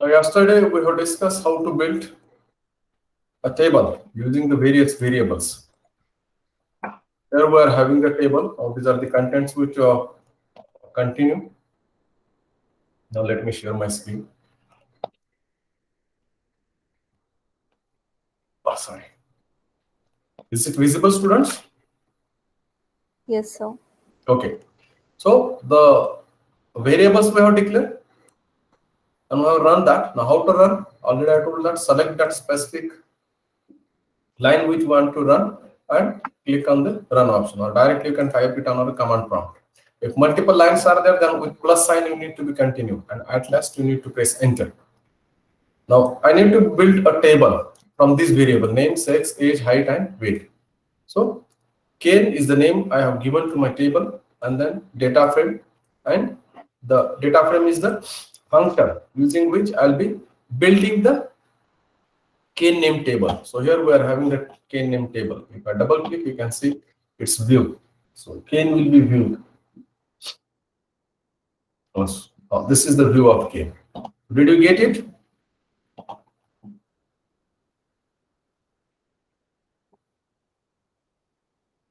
Yesterday we have discussed how to build a table using the various variables. Here we are having a table. Now these are the contents which continue. Now let me share my screen. Oh, sorry. Is it visible, students? Yes, sir. Okay. So the variables we have declared and we have run that. Now how to run? Already I told that select that specific line which you want to run and click on the run option, or directly you can type it on our command prompt. If multiple lines are there, then with plus sign you need to be continue, and at last you need to press enter. Now I need to build a table from this variable name, sex, age, height, and weight. So Kane is the name I have given to my table, and then data frame, and the data frame is the function using which I'll be building the Kane name table. So here we are having the Kane name table. If I double click, you can see its view. So Kane will be viewed. This is the view of Kane. Did you get it?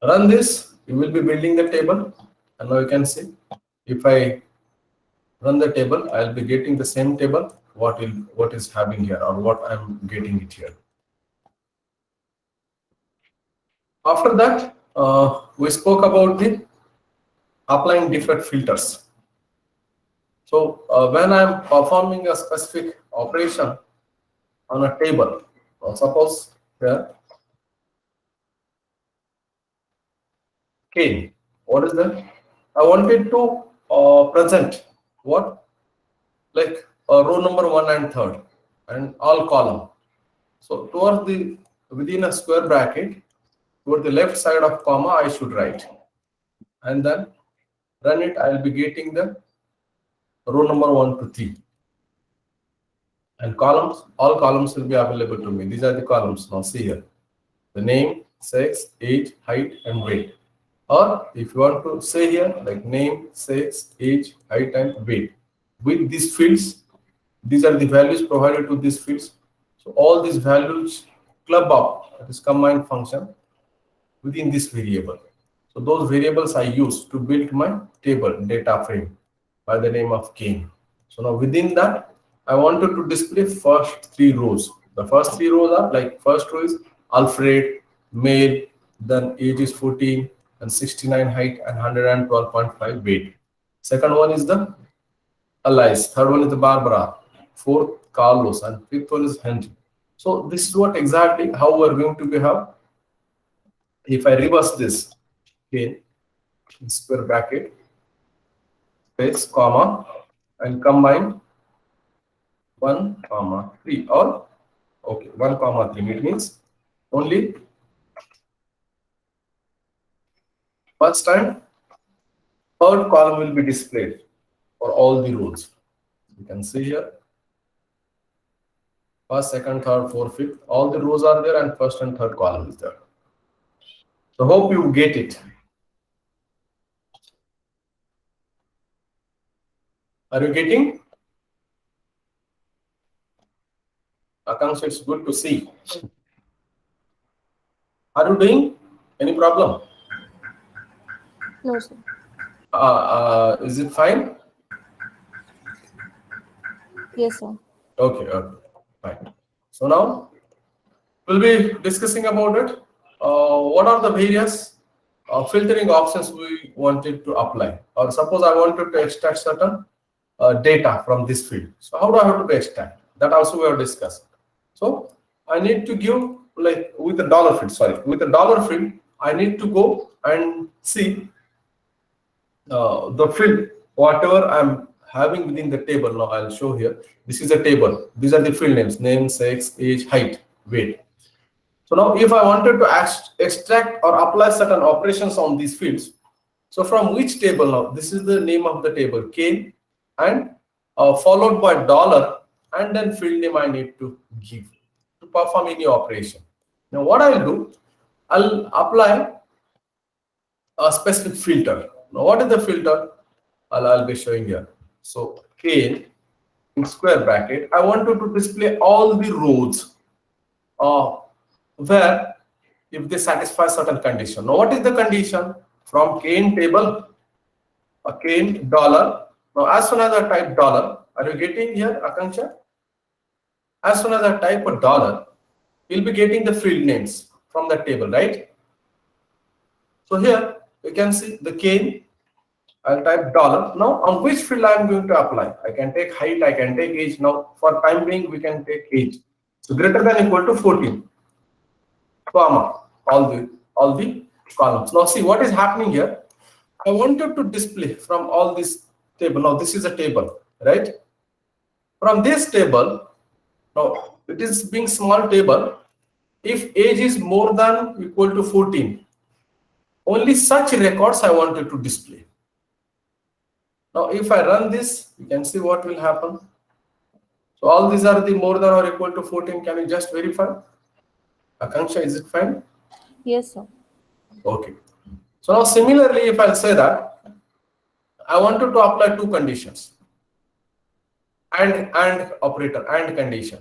Run this, you will be building the table, and now you can see if I run the table, I'll be getting the same table what is having here, or what I'm getting it here. After that, we spoke about the applying different filters. So when I'm performing a specific operation on a table, suppose here K, what is that? I wanted to present what, like row number 1 and 3rd and all column. So towards the within a square bracket, toward the left side of comma I should write, and then run it. I'll be getting the row number 1 to 3, and columns, all columns will be available to me. These are the columns. Now see here, the name, sex, age, height, and weight. Or if you want to say here like name, sex, age, height, and weight, with these fields, these are the values provided to these fields. So all these values club up, that is combined function, within this variable. So those variables I use to build my table data frame by the name of Kane. So now within that, I wanted to display first 3 rows. The first 3 rows are like, first row is Alfred, male, then age is 14, and 69 height, and 112.5 weight. Second one is the Alice, third one is the Barbara, fourth Carlos, and fifth one is Henry. So this is what exactly how we're going to behave. If I reverse this, okay, square bracket, space, comma, and combine 1, 3, or okay, 1, 3, it means only first time third column will be displayed for all the rows. You can see here first, second, third, fourth, fifth, all the rows are there, and first and third column is there. So hope you get it. Are you getting? Akanksha, it's good to see. Are you doing? Any problem? No, sir. Is it fine? Yes, sir. Okay, fine. So now we'll be discussing about it. What are the various filtering options we wanted to apply? Or suppose I wanted to extract certain data from this field. So how do I have to extract? That also we have discussed. So I need to give, like with the dollar field, sorry, with the dollar field, I need to go and see the field, whatever I'm having within the table. Now I'll show here. This is a table. These are the field names: name, sex, age, height, weight. So now if I wanted to extract or apply certain operations on these fields, so from which table now? This is the name of the table, K, and followed by dollar, and then field name I need to give to perform any operation. Now what I'll do, I'll apply a specific filter. Now what is the filter? I'll be showing here. So K, in square bracket, I wanted to display all the rows where if they satisfy certain condition. Now, what is the condition? From Kane table, a Kane dollar. Now, as soon as I type dollar, are you getting here, Akanksha? As soon as I type a dollar, you'll be getting the field names from the table, right? So here you can see the Kane. I'll type dollar. Now, on which field I am going to apply? I can take height, I can take age. Now, for time being, we can take age. So greater than equal to 14, comma, all the columns. Now, see what is happening here. I wanted to display from all this table. Now, this is a table, right? From this table, now it is being small table. If age is more than equal to 14, only such records I wanted to display. Now, if I run this, you can see what will happen. So all these are the more than or equal to 14. Can you just verify? Akanksha, is it fine? Yes, sir. Okay. So now similarly, if I say that I wanted to apply two conditions, and operator and condition.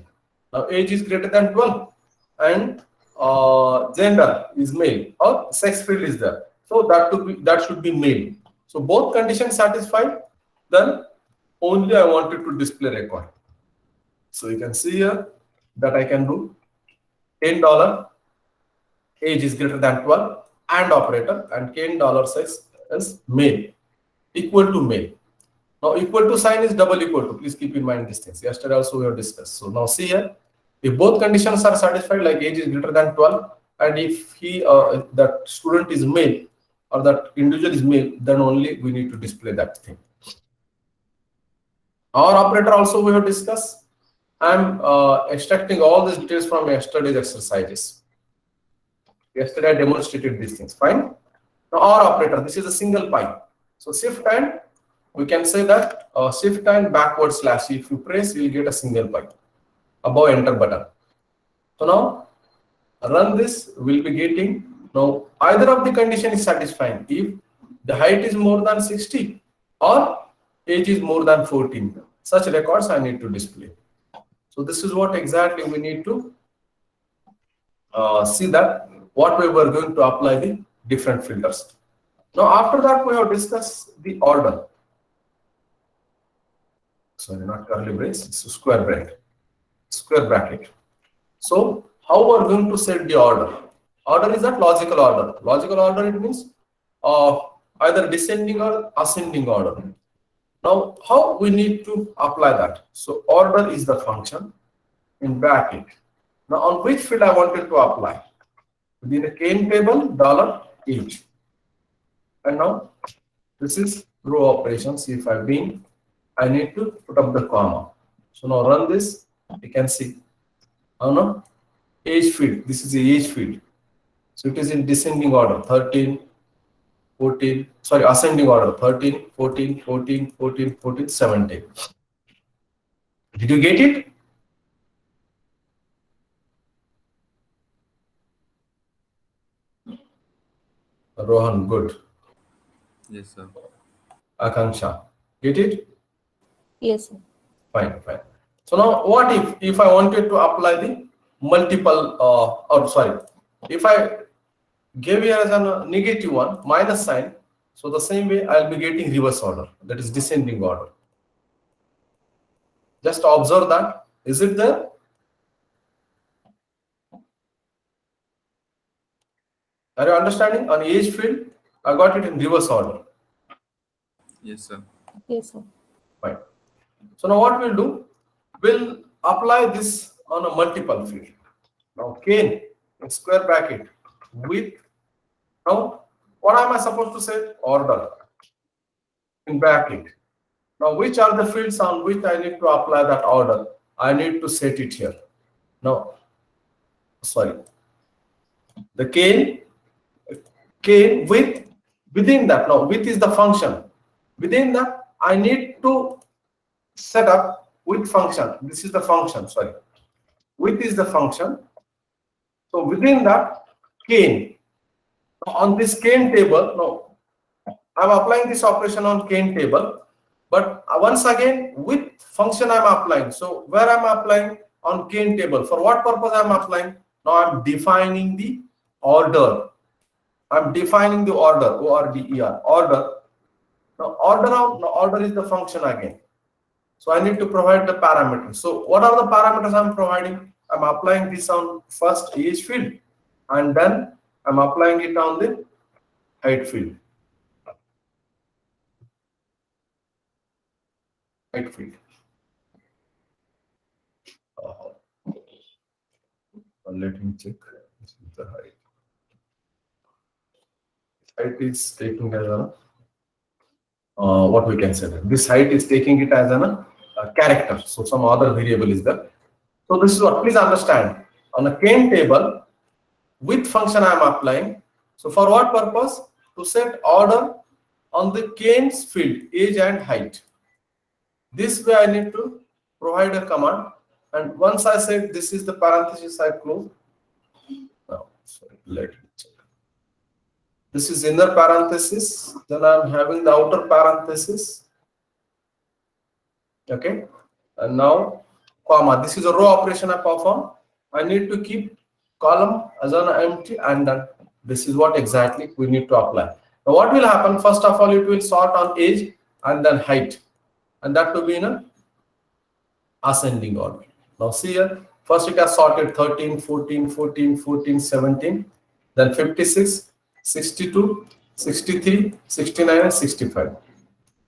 Now age is greater than 12 and gender is male or sex field is there. So that should be male. So both conditions satisfied, then only I wanted to display record. So you can see here that I can do $10, age is greater than 12 and operator, and $10 sex is male, equal to male. Now equal to sign is double equal to. Please keep in mind these things. Yesterday also we have discussed. So now see here, if both conditions are satisfied, like age is greater than 12, and if that student is male or that individual is male, then only we need to display that thing. Our operator also we have discussed. I'm extracting all these details from yesterday's exercises. Yesterday I demonstrated these things. Fine. Now our operator, this is a single pi. So shift and we can say that shift and backward slash. If you press, you will get a single pi above enter button. So now run this. We'll be getting now either of the condition is satisfying. If the height is more than 60 or age is more than 14, such records I need to display. So this is what exactly we need to see that what we were going to apply the different filters. Now after that we have discussed the order. Sorry, not curly brace, it's a square bracket. So how we are going to set the order? Order is that logical order. Logical order, it means either descending or ascending order. Now how we need to apply that? So order is the function in bracket. Now on which field I wanted to apply? Within the Kane table, dollar age. And now this is row operations. If I've been, I need to put up the comma. So now run this. You can see. Oh no, age field. This is the age field. So it is in descending order. 13, 14. Sorry, ascending order. 13, 14, 14, 14, 14, 17. Did you get it? Rohan, good. Yes, sir. Akanksha, get it? Yes, sir. Fine. So now what if I wanted to apply the multiple if I gave here as a negative one, minus sign, so the same way I'll be getting reverse order, that is descending order. Just observe that. Is it there? Are you understanding? On age field, I got it in reverse order. Yes, sir. Yes, sir. Fine. So now what we'll do, we'll apply this on a multiple field. Now Kane in square bracket with, now what am I supposed to say? Order in bracket. Now which are the fields on which I need to apply that order? I need to set it here. Now, sorry, the Kane with, within that, now with is the function. Within that, I need to set up with function. This is the function, sorry. With is the function. So within that, Kane. On this Kane table, now I'm applying this operation on Kane table. But once again, with function I'm applying. So where I'm applying? On Kane table. For what purpose I'm applying? Now I'm defining the order. I'm defining the order, O-R-D-E-R, order. Now order is the function again. So I need to provide the parameters. So what are the parameters I'm providing? I'm applying this on first age field, and then I'm applying it on the height field. Height field. Let me check. This is the height. Height is taking as a what we can say. This height is taking it as a character. So some other variable is there. So this is what. Please understand. On a Kane table, with function I am applying. So for what purpose? To set order on the Kane's field, age and height. This way I need to provide a command, and once I said this is the parenthesis, I close. Now, sorry, let me check. This is inner parenthesis, then I'm having the outer parenthesis. Okay, and now comma. This is a row operation I perform. I need to keep column as an empty, and then this is what exactly we need to apply. Now what will happen? First of all, it will sort on age and then height, and that will be in a ascending order. Now see here, first it has sorted 13, 14, 14, 14, 17, then 56, 62, 63, 69, and 65.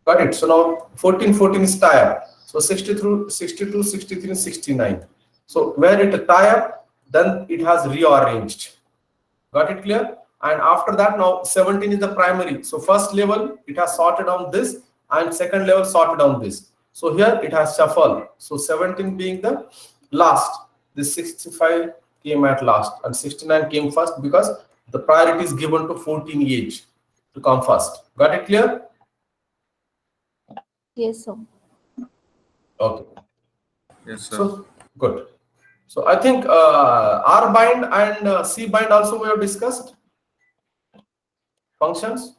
Got it? So now 14, 14 is tie up. So 62, 63, 69. So where it tie up, then it has rearranged. Got it clear? And after that, now 17 is the primary. So first level, it has sorted on this, and second level sorted on this. So here it has shuffled. So 17 being the last. This 65 came at last, and 69 came first because the priority is given to 14 age to come first. Got it clear? Yes, sir. Okay. Yes, sir. So good. So I think R bind and C bind also we have discussed. Functions,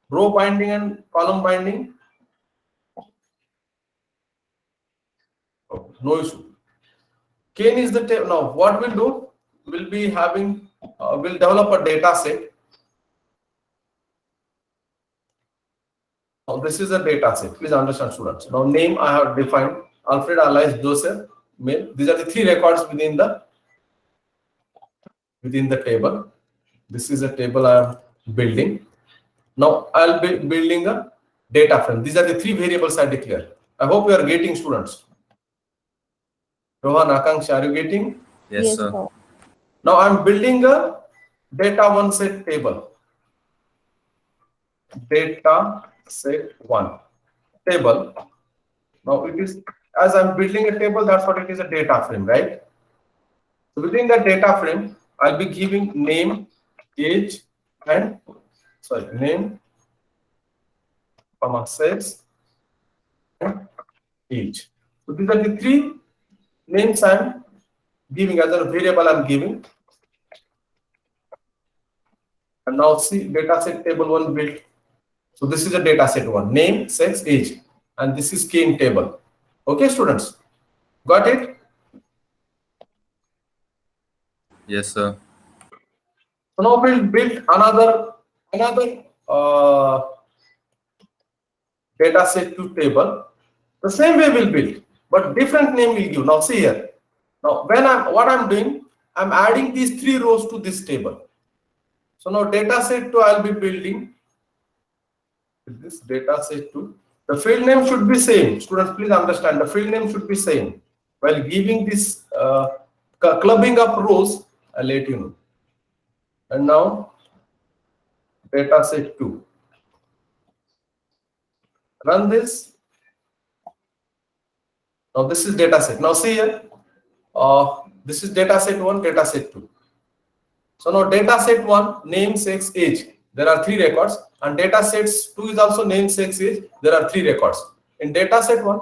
row binding and column binding. Oh, no issue. Kane is the table. Now what we'll do, we'll be having, we'll develop a data set. Now this is a data set. Please understand, students. Now name I have defined Alfred alias Joseph, male. These are the 3 records within the table. This is a table I am building. Now I'll be building a data frame. These are the 3 variables I declare. I hope you are getting, students. Rohan, Akanksha, are you getting? Yes, sir. Now I'm building a data 1 set table. Data set 1 table. Now it is, as I'm building a table, that's what it is, a data frame, right? So within the data frame, I'll be giving name, age, and name, comma, sex, and age. So these are the 3 names I'm giving as a variable I'm giving. And now see data set table 1 built. So this is a data set 1, name, sex, age, and this is Kane table. Okay, students, got it? Yes, sir. So now we'll build another data set 2 table. The same way we'll build, but different name we'll give. Now see here. Now what I'm doing, I'm adding these 3 rows to this table. So now data set 2 I'll be building this data set 2. The field name should be same. Students, please understand, the field name should be same. While giving this clubbing up rows, I'll let you know. And now data set 2. Run this. Now this is data set. Now see here. This is data set 1, data set 2. So now data set 1, name, sex, age. There are 3 records. And data sets 2 is also name, sex, age. There are 3 records. In data set 1,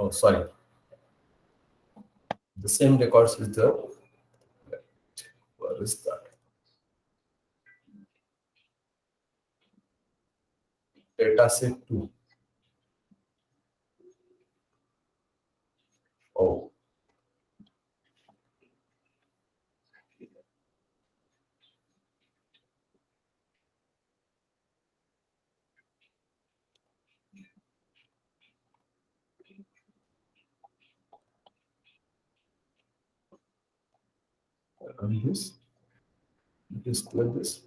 oh sorry, the same records is there. Where is that? data set 2. Oh. Run this. Display this.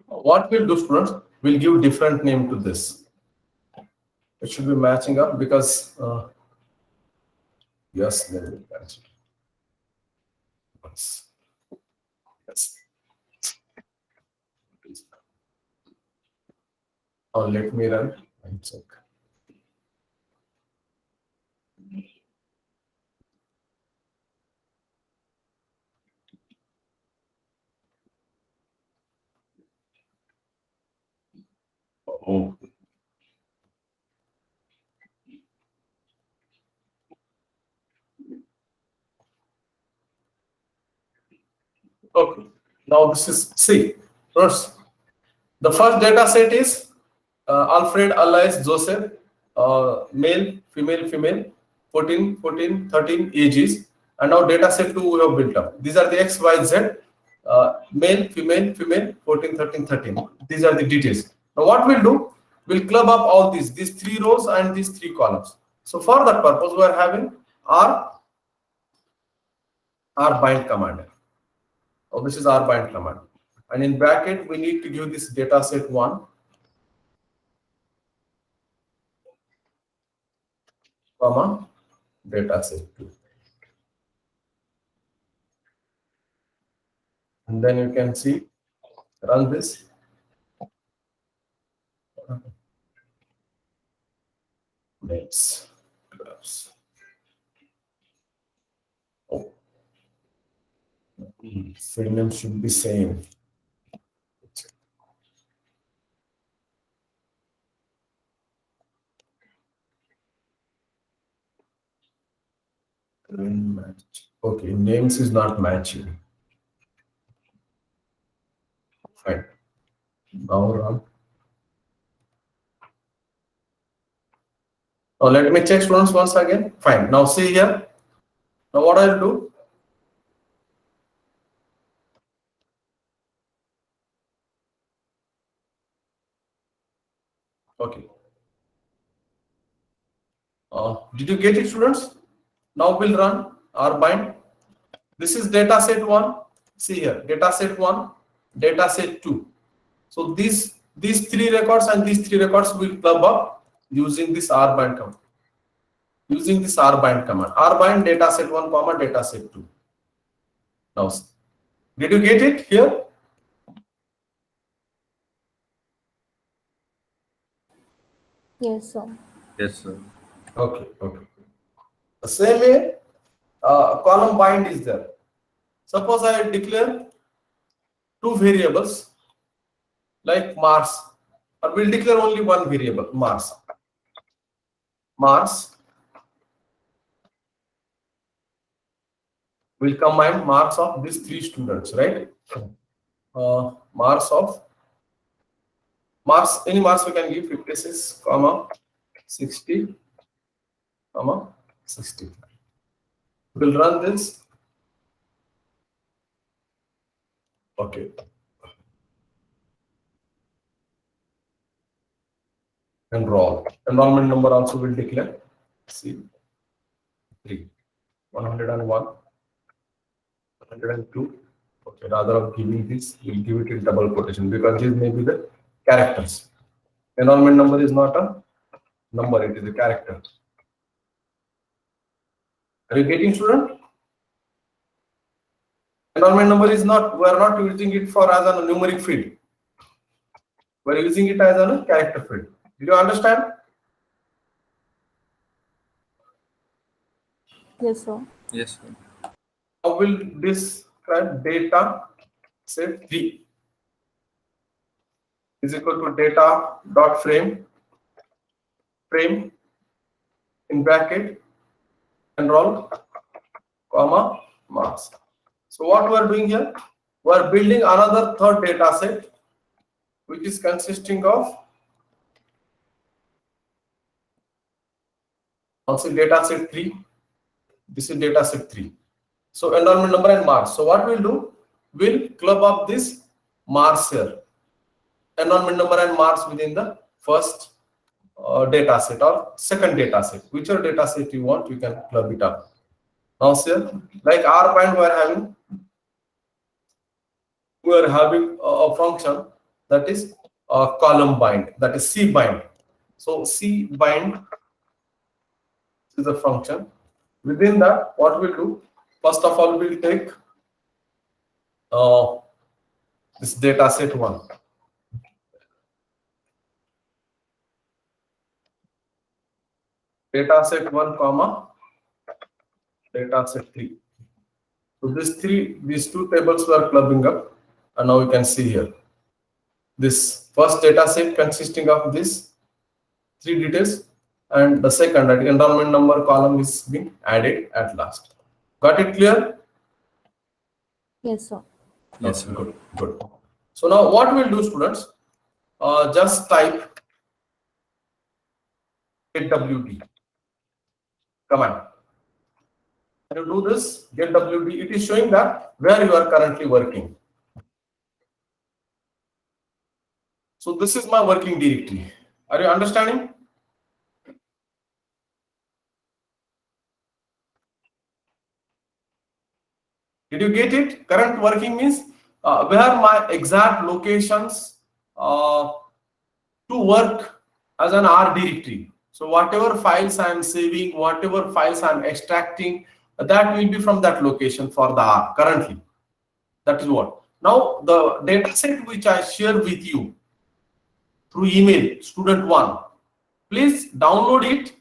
What we'll do, students, we'll give different name to this. It should be matching up because yes, they will match. Yes. Oh, let me run and check. Oh. Okay. Now this is see. First, the first data set is Alfred alias Joseph, male, female, 14, 14, 13 ages. And now data set 2 we have built up. These are the X, Y, Z, male, female, 14, 13, 13. These are the details. Now what we'll do, we'll club up all these 3 rows and these 3 columns. So for that purpose, we are having R bind command. Oh, this is R bind command. And in bracket, we need to give this data set 1, comma, data set 2. And then you can see, run this. Names. Oh. Field name should be same. Okay, names is not matching. Fine. Now run. Now let me check students once again. Fine. Now see here. Now what I'll do? Okay. Did you get it, students? Now we'll run R bind. This is data set 1. See here, data set 1, data set 2. So these 3 records and these 3 records will club up using this R bind command. Using this R bind command. R bind data set 1, comma data set 2. Now, did you get it here? Yes, sir. Yes, sir. Okay, okay. The same way, column bind is there. Suppose I declare 2 variables like Mars, or we'll declare only one variable, Mars. Mars will combine marks of these 3 students, right? Marks of Mars, any marks we can give 56, comma 60, comma 60. We'll run this. Okay. Enroll. Enrollment number also will declare. See, 3, 101, 102. Okay, rather of giving this, we'll give it in double quotation because these may be the characters. Enrollment number is not a number, it is a character. Are you getting, student? Enrollment number is not, we are not using it for as a numeric field. We are using it as a character field. Did you understand? Yes, sir. Yes, sir. How will describe data set 3 is equal to data dot frame in bracket enroll, comma marks. So what we are doing here, we are building another third data set, which is consisting of also data set 3. This is data set 3. So enrollment number and marks. So what we'll do, we'll club up this marks here, enrollment number and marks within the first data set or second data set. Whichever data set you want, you can club it up. Now here, like R bind, we are having a function that is column bind, that is C bind. So C bind is a function. Within that, what we'll do, first of all, we'll take this data set 1. Data set 1 comma data set 3. So these two tables were clubbing up, and now you can see here this first data set consisting of this 3 details, and the second, that enrollment number column, is being added at last. Got it clear? Yes, sir. Yes, sir. Good. So now what we'll do, students, just type getWD command. When you do this getWD, it is showing that where you are currently working. So this is my working directory. Are you understanding? Did you get it? Current working means where my exact locations to work as an R directory. So whatever files I am saving, whatever files I am extracting, that will be from that location for the R currently. That is what. Now the data set which I share with you through email, student1, please download it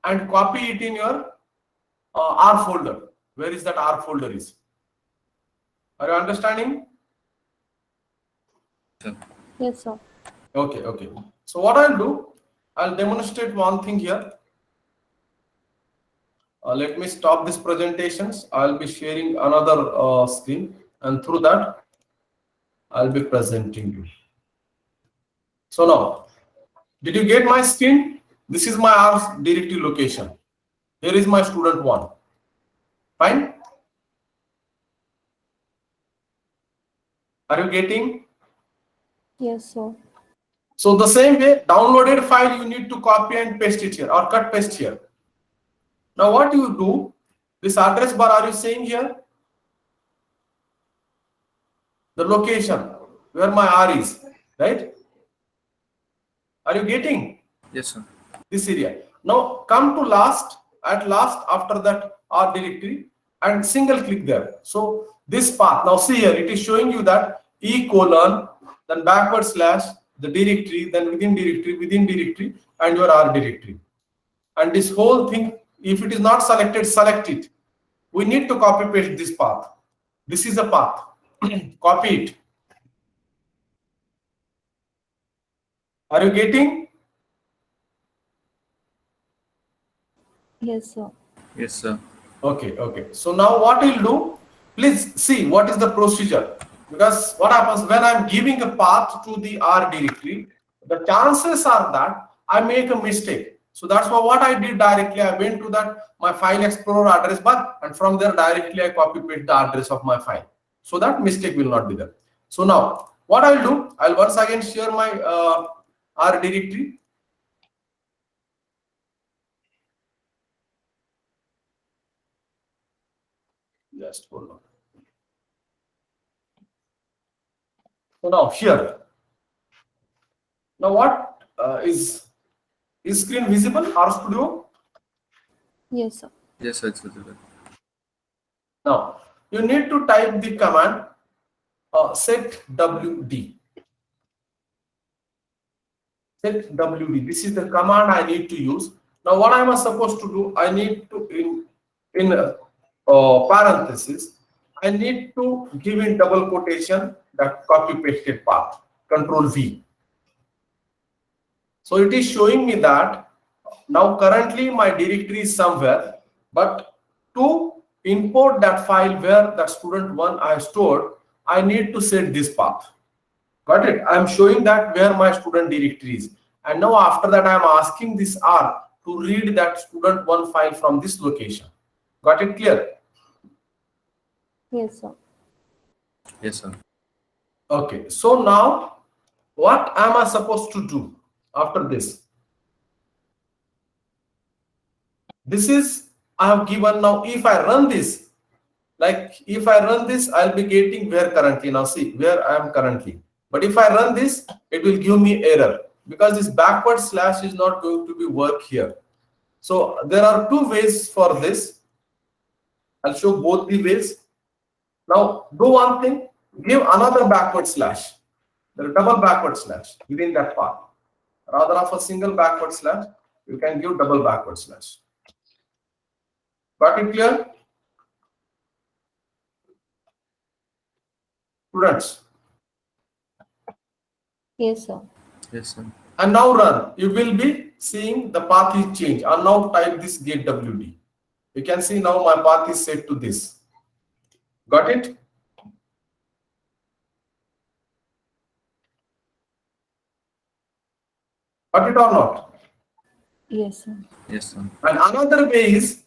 and copy it in your R folder. Where is that R folder is? Are you understanding? Yes, sir. Okay. So what I'll do, I'll demonstrate one thing here. Let me stop this presentations. I'll be sharing another screen, and through that, I'll be presenting you. So now, did you get my screen? This is my R directory location. Here is my student 1. Fine? Are you getting? Yes, sir. So the same way, downloaded file, you need to copy and paste it here or cut paste here. Now what you do, this address bar, are you saying here? The location where my R is, right? Are you getting? Yes, sir. This area. Now come to at last after that R directory and single click there. So this path, now see here, it is showing you that E colon, then backward slash, the directory, then within directory, and your R directory. And this whole thing, if it is not selected, select it. We need to copy paste this path. This is a path. Copy it. Are you getting? Yes, sir. Yes, sir. Okay. So now what we'll do, please see what is the procedure. Because what happens when I'm giving a path to the R directory, the chances are that I make a mistake. So that's what I did directly. I went to that my file explorer address bar, and from there directly I copy paste the address of my file. So that mistake will not be there. So now what I'll do, I'll once again share my R directory. Just hold on. So now here. Now what is screen visible? RStudio? Yes, sir. Yes, sir. It's visible. Now you need to type the command setwd. Setwd. This is the command I need to use. Now what am I supposed to do? I need to in parenthesis, I need to give in double quotation that copy pasted path. Control V. So it is showing me that now currently my directory is somewhere, but to import that file where that student one I stored, I need to set this path. Got it? I'm showing that where my student directory is. And now after that, I'm asking this R to read that student one file from this location. Got it clear? Yes, sir. Yes, sir. Okay. So now what am I supposed to do after this? This is I have given. Now if I run this, like if I run this, I'll be getting where currently. Now see where I am currently. But if I run this, it will give me error because this backward slash is not going to be work here. So there are two ways for this. I'll show both the ways. Now do one thing, give another backward slash. There are double backward slash within that path. Rather of a single backward slash, you can give double backward slash. Got it clear? Students. Yes, sir. Yes, sir. And now run. You will be seeing the path is changed. And now type this get WD. You can see now my path is set to this. Got it? Got it or not? Yes, sir. Yes, sir. And another way is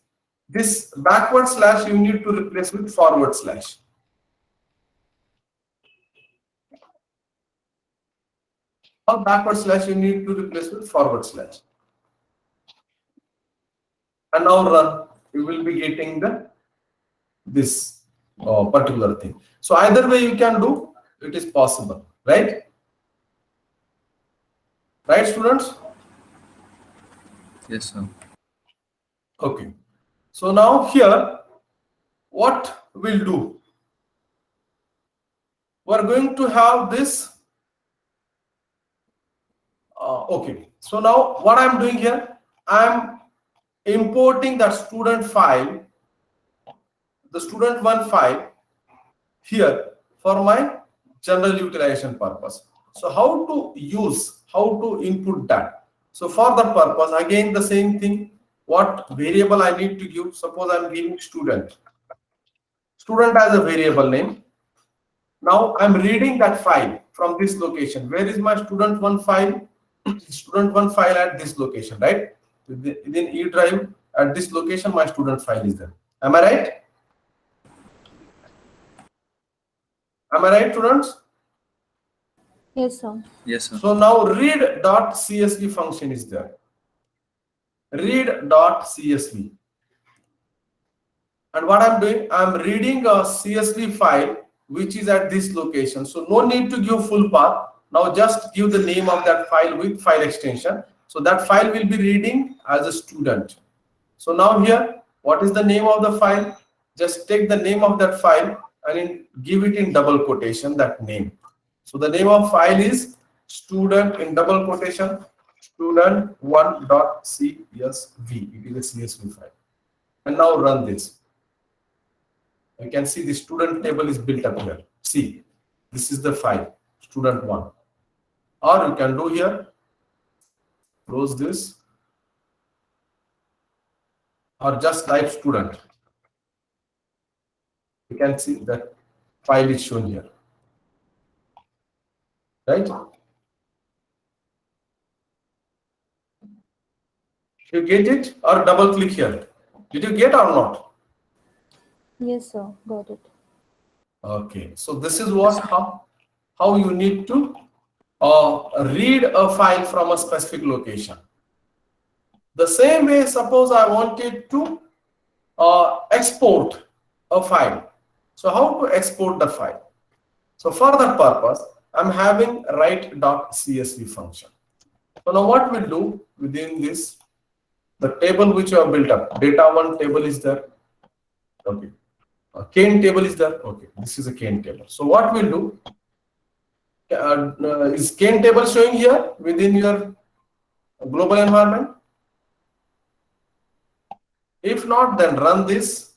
this backward slash you need to replace with forward slash. Or backward slash you need to replace with forward slash. And now run. You will be getting this particular thing. So either way you can do, it is possible, right? Right, students? Yes, sir. Okay. So now here, what we'll do? We're going to have this. Okay. So now what I'm doing here, I'm importing that student file, the student one file here for my general utilization purpose. So how to use, how to input that? So for that purpose, again the same thing. What variable I need to give? Suppose I'm giving student. Student as a variable name. Now I'm reading that file from this location. Where is my student one file? Student one file at this location, right? Within E drive at this location, my student file is there. Am I right? Am I right, students? Yes, sir. Yes, sir. So now read.csv function is there. Read.csv. And what I'm doing, I'm reading a CSV file which is at this location. So no need to give full path. Now just give the name of that file with file extension. So that file will be reading as a student. So now here, what is the name of the file? Just take the name of that file and give it in double quotation, that name. So the name of file is student in double quotation, student1.csv. It is a CSV file. And now run this. You can see the student table is built up here. See, this is the file, student1. Or you can do here, close this, or just type student. You can see that file is shown here, right? You get it, or double click here. Did you get or not? Yes, sir. Got it. Okay, so this is what how you need to read a file from a specific location. The same way, suppose I wanted to export a file. So how to export the file? So for that purpose, I'm having write.csv function. So now what we'll do within this, the table which you have built up, data1 table is there. Okay. A Kane table is there. Okay, this is a Kane table. So what we'll do, is Kane table showing here within your global environment? If not, then run this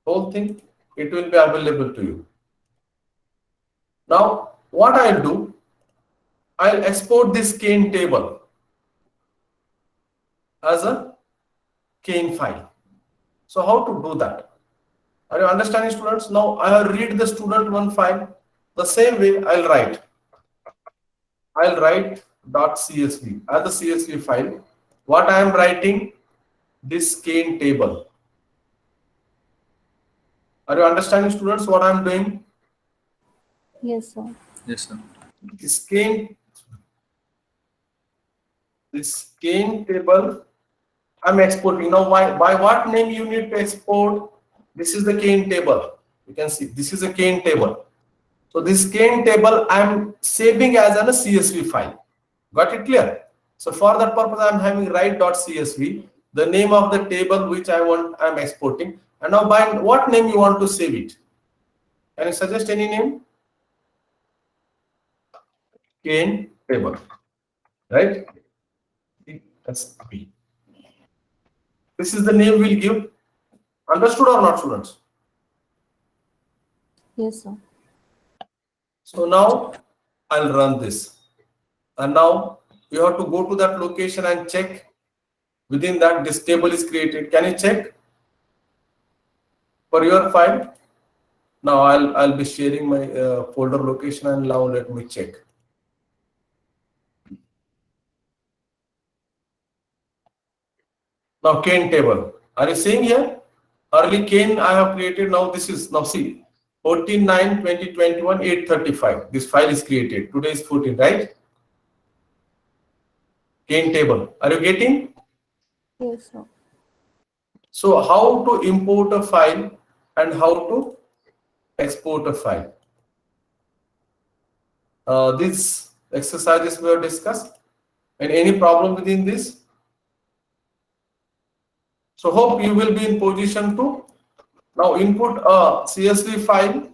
whole thing. It will be available to you. Now, what I'll do, I'll export this Kane table as a Kane file. So how to do that? Are you understanding, students? Now I have read the student one file. The same way I'll write .csv as the CSV file. What I am writing? This cane table. Are you understanding, students, what I am doing? Yes, sir. Yes, sir. This cane table I'm exporting. Now by what name you need to export? This is the cane table. You can see this is a cane table. So this cane table I'm saving as a CSV file. Got it clear? So for that purpose I'm having write.csv, the name of the table which I'm exporting. And now by what name you want to save it? Can you suggest any name? Cane table, right? That's B. This is the name we'll give. Understood or not, students? Yes, sir. So now I'll run this. And now you have to go to that location and check within that this table is created. Can you check for your file? Now I'll be sharing my folder location, and now let me check. Now cane table. Are you seeing here? Early cane I have created. Now this is, now see, 14/9/2021 8:35. This file is created. Today is 14, right? Cane table. Are you getting? Yes, sir. So how to import a file and how to export a file? These exercises we have discussed. And any problem within this? So hope you will be in position to now input a CSV file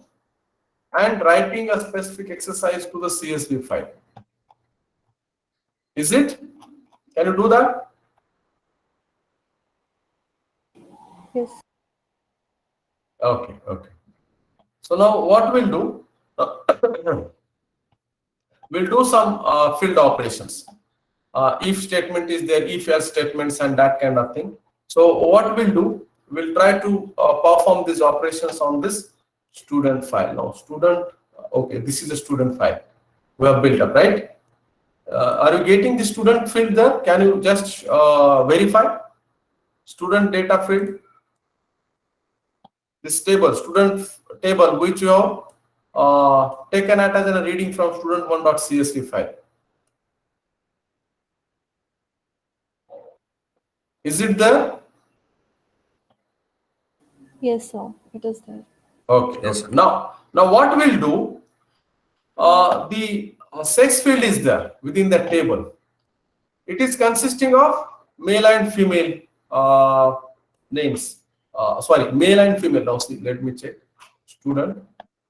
and writing a specific exercise to the CSV file. Is it? Can you do that? Yes. Okay, okay. So now what we'll do, we'll do some field operations. If statement is there, if else statements and that kind of thing. So what we'll do, we'll try to perform these operations on this student file. Now student, okay, this is a student file we have built up, right? Are you getting the student field there? Can you just verify? Student data field. This table, student table, which you have taken it as a reading from student1.csv file. Is it there? Yes, sir. It is there. Okay. Yes, Okay. sir. Now what we'll do? The sex field is there within that table. It is consisting of male and female names. Sorry, male and female. Now see, let me check. Student.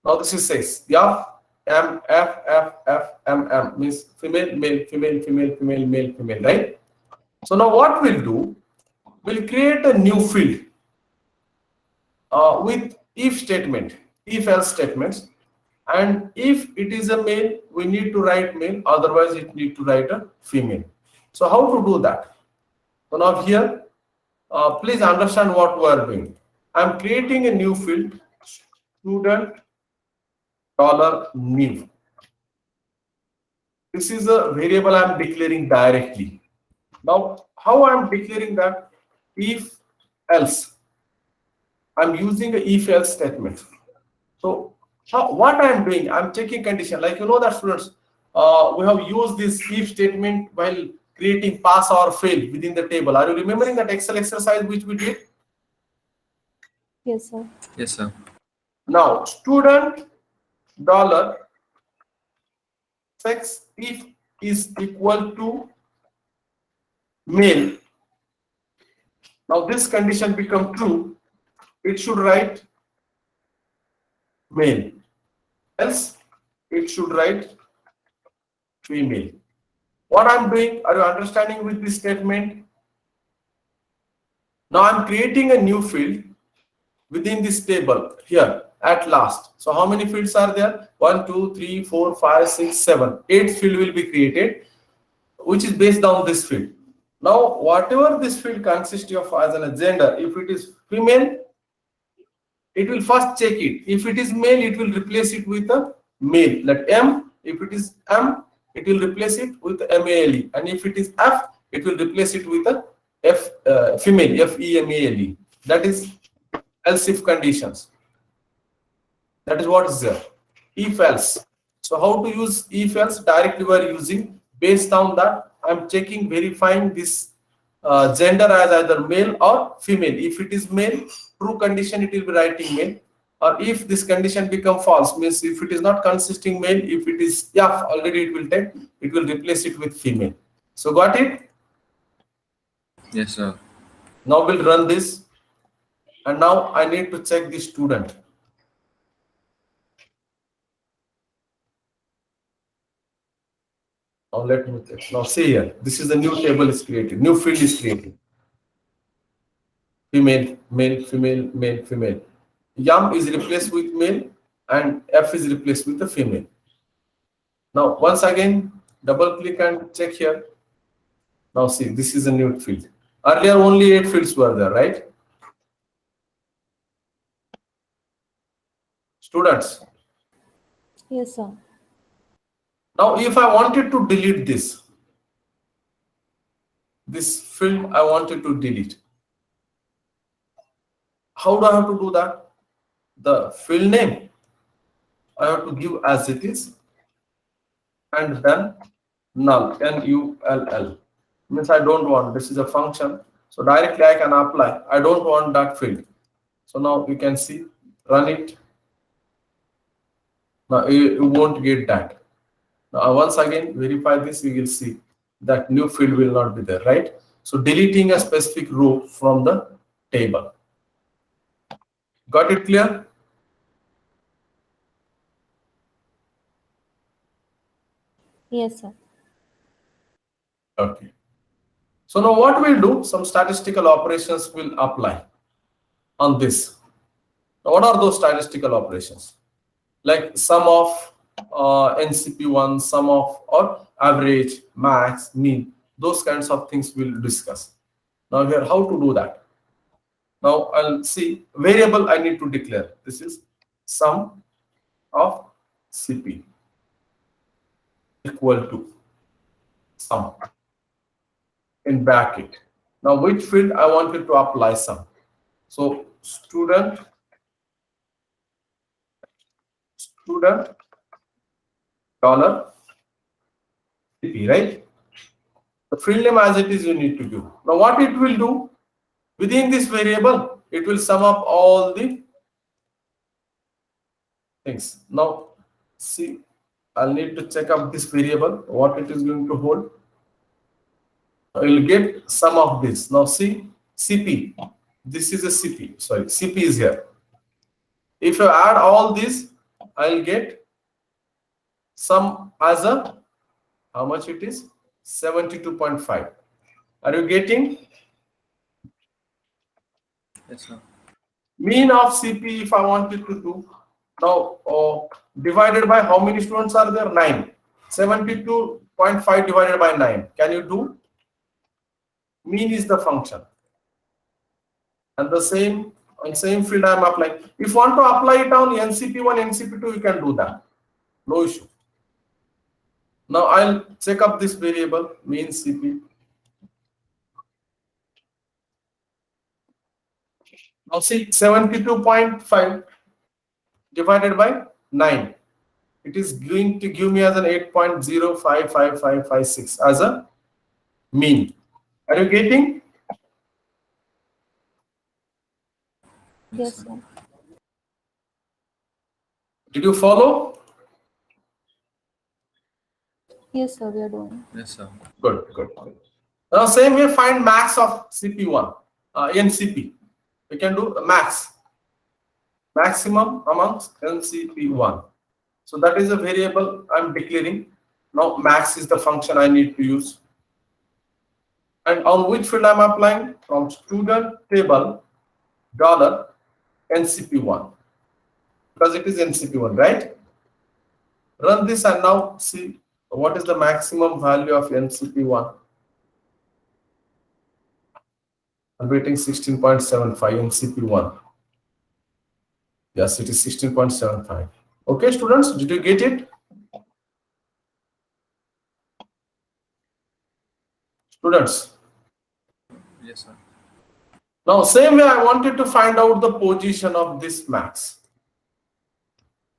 Now this is sex. F, M, F, F, F, M, M means female, male, female, female, female, male, female, right? So now what we'll do? We'll create a new field with if statement, if else statements. And if it is a male, we need to write male, otherwise it need to write a female. So how to do that? So now here, please understand what we are doing. I'm creating a new field, student $new. This is a variable I'm declaring directly. Now, how I'm declaring that? If else. I'm using a if else statement. So what I'm doing, I'm checking condition. Like you know that students, we have used this if statement while creating pass or fail within the table. Are you remembering that Excel exercise which we did? Yes, sir. Yes, sir. Now, student $ sex if is equal to male. Now this condition become true. It should write male. Else it should write female. What I'm doing, are you understanding with this statement? Now I'm creating a new field within this table here at last. So how many fields are there? 1, 2, 3, 4, 5, 6, 7. 8th field will be created, which is based on this field. Now, whatever this field consists of as an gender, if it is female, it will first check it. If it is male, it will replace it with a male. Let M. If it is M, it will replace it with MALE. And if it is F, it will replace it with a female, FEMALE. That is else if conditions. That is what is there. If else. So how to use if else? Directly we are using based on that. I'm checking, verifying this gender as either male or female. If it is male, true condition, it will be writing male. Or if this condition become false, means if it is not consisting male, if it is already it will take, it will replace it with female. So got it? Yes, sir. Now we'll run this, and now I need to check the student. Now let me check. Now see here, this is the new table is created, new field is created. Female, male, female, male, female. Yum is replaced with male and F is replaced with the female. Now once again, double click and check here. Now see, this is a new field. Earlier only 8 fields were there, right? Students. Yes, sir. Now if I wanted to delete this field, I wanted to delete. How do I have to do that? The field name I have to give as it is, and then null, null, means I don't want, this is a function, so directly I can apply. I don't want that field. So now you can see, run it. Now you won't get that. Now once again verify this, you will see that new field will not be there, right? So deleting a specific row from the table. Got it clear? Yes, sir. Okay. So now what we'll do, some statistical operations will apply on this. Now what are those statistical operations? Like sum of NCP1, sum of or average, max, mean, those kinds of things we'll discuss. Now here, how to do that? Now I'll see variable I need to declare. This is sum of CP equal to sum in bracket. Now which field I wanted to apply sum? So student dollar CP, right? The field name as it is you need to do. Now what it will do, within this variable, it will sum up all the things. Now see, I'll need to check up this variable, what it is going to hold. I will get sum of this. Now see, CP, this is a CP, sorry, CP is here. If you add all this, I'll get sum as a, how much it is? 72.5. Are you getting? Yes, sir. Mean of CP, if I wanted to do, now divided by how many students are there? 9. 72.5 divided by 9. Can you do? Mean is the function. And the same field I am applying. If you want to apply it on NCP1, NCP2, you can do that. No issue. Now I'll check up this variable, mean CP. Now see, 72.5 divided by 9. It is going to give me as an 8.055556 as a mean. Are you getting? Yes, sir. Did you follow? Yes, sir, we are doing. Yes, sir. Good. Now same way, find max of CP1, NCP. We can do max, maximum amongst NCP1. So that is a variable I'm declaring. Now max is the function I need to use. And on which field I'm applying? From student table dollar NCP1, because it is NCP1, right? Run this and now see what is the maximum value of NCP1. I'm waiting 16.75 MCP1. Yes, it is 16.75. Okay, students, did you get it? Students. Yes, sir. Now, same way, I wanted to find out the position of this max.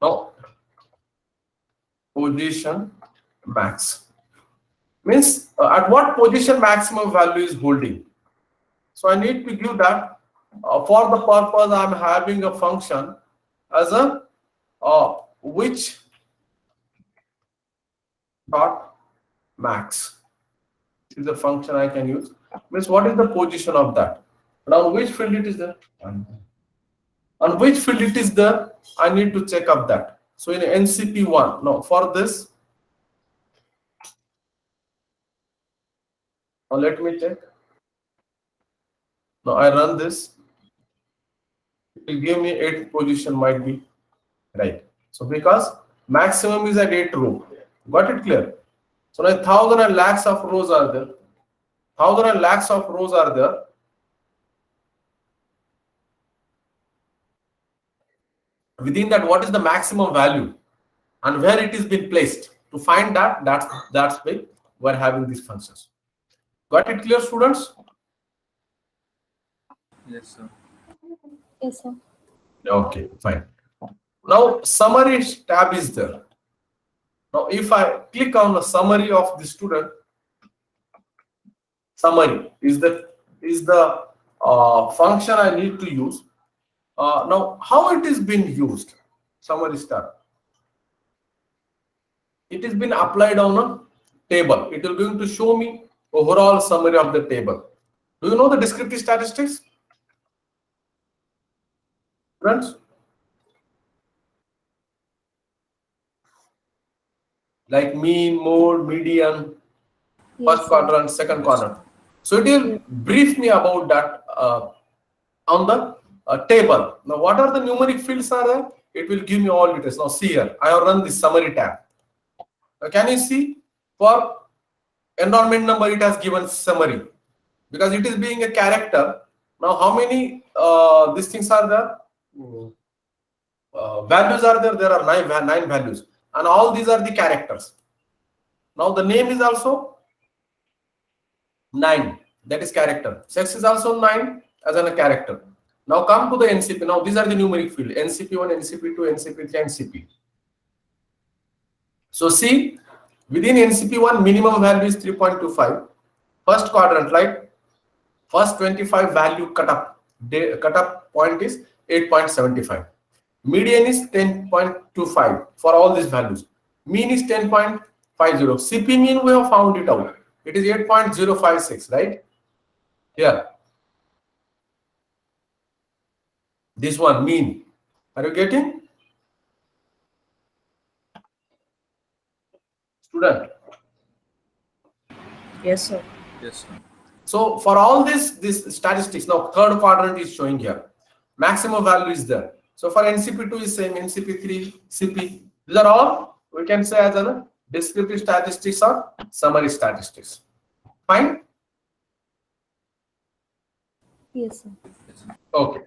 Now, position max means at what position maximum value is holding. So I need to give that. For the purpose, I'm having a function as a which dot max. This is the function I can use. Means what is the position of that? Now which field it is there? On which field it is there? I need to check up that. So in NCP1, now for this, now let me check. Now I run this. It will give me 8th position might be right. So because maximum is at 8 row. Got it clear? So now 1,000 and lakhs of rows are there. 1,000 and lakhs of rows are there. Within that, what is the maximum value and where it is been placed? To find that, that's why we're having these functions. Got it clear, students? Yes, sir. Yes, sir. Okay, fine. Now summary tab is there. Now if I click on the summary of the student, summary is the function I need to use. Now how it is being used? Summary tab. It has been applied on a table. It will going to show me overall summary of the table. Do you know the descriptive statistics? Friends? Like mean, mode, median, Yes, first sir. quadrant, second quadrant. So it will brief me about that on the table. Now, what are the numeric fields are there? It will give me all details. Now, see here, I have run the summary tab. Now, can you see for enrollment number, it has given summary because it is being a character. Now, how many these things are there? Values are there. There are nine values, and all these are the characters. Now, the name is also 9. That is character. Sex is also 9 as a character. Now come to the NCP. Now these are the numeric field. NCP1, NCP2, NCP3, NCP. So see, within NCP1, minimum value is 3.25. First quadrant, like first 25 value cut up point is 8.75. Median is 10.25 for all these values. Mean is 10.50. CP mean we have found it out. It is 8.056, right? Here. This one, mean. Are you getting? Student. Yes, sir. Yes, sir. So for all this statistics, now third quadrant is showing here. Maximum value is there. So for NCP2 is same, NCP3, CP. These are all we can say as a descriptive statistics or summary statistics. Fine? Yes, sir. Okay.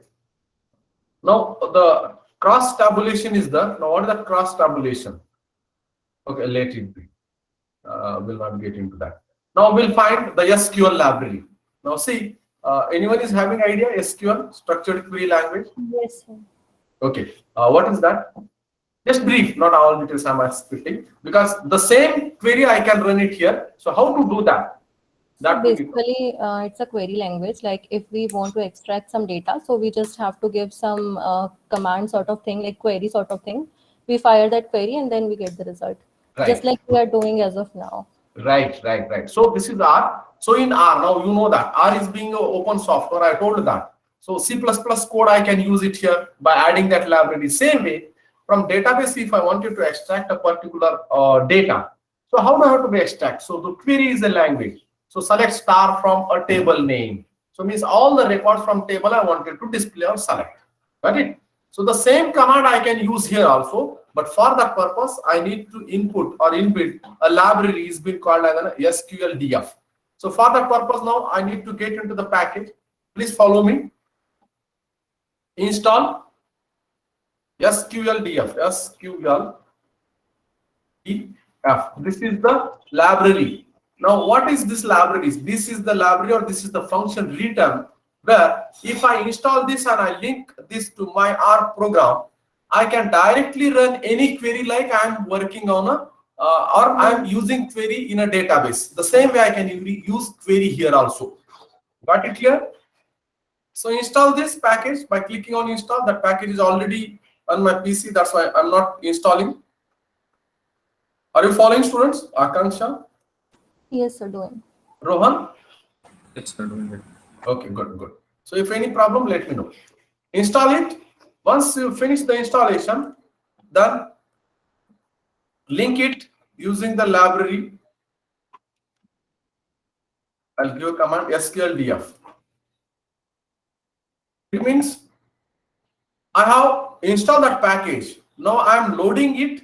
Now the cross tabulation is there. Now what is the cross tabulation? Okay, let it be. We'll not get into that. Now we'll find the SQL library. Now see, anyone is having idea SQL, structured query language? Yes, sir. Okay, what is that? Just brief, not all details I'm expecting, because the same query I can run it here. So how to do that? That we need to know. Basically, it's a query language. Like if we want to extract some data, so we just have to give some command sort of thing, like query sort of thing. We fire that query and then we get the result. Right. Just like we are doing as of now. Right. So this is R. So in R, now you know that R is being an open software. I told that. So C++ code I can use it here by adding that library. Same way from database, if I wanted to extract a particular data, so how do I have to be extract? So the query is a language. So select star from a table name. So means all the records from table I wanted to display or select. Got it? So the same command I can use here also, but for that purpose, I need to input or input a library is being called as an SQLDF. So for that purpose now, I need to get into the package. Please follow me. Install SQLDF. This is the library. Now, what is this library? This is the library, or this is the function return, where if I install this and I link this to my R program, I can directly run any query like I'm working on a or I'm using query in a database. The same way I can use query here also. Got it clear? So install this package by clicking on install. That package is already on my PC. That's why I'm not installing. Are you following, students? Akanksha? Yes, sir, doing. Rohan? Yes, sir. Doing it. Okay, good. So if any problem, let me know. Install it. Once you finish the installation, then link it using the library. I'll give a command SQLDF. It means I have installed that package. Now I'm loading it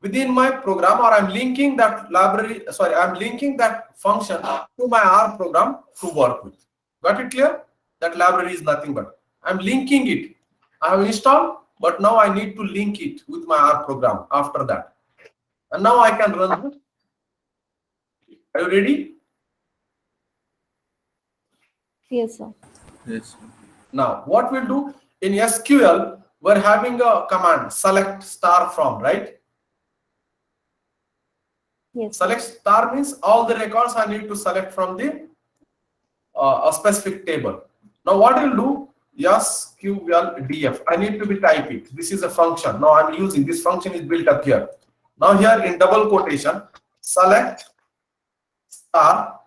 within my program, or I'm linking that library, I'm linking that function to my R program to work with. Got it clear? That library is nothing but I'm linking it. I have installed, but now I need to link it with my R program after that. And now I can run it. Are you ready? Yes, sir. Yes, sir. Now, what we'll do in SQL, we're having a command select star from, right? Yes. Select star means all the records I need to select from the a specific table. Now, what we'll do, SQLDF. I need to be type it. This is a function. Now, I'm using this function is built up here. Now, here in double quotation, select star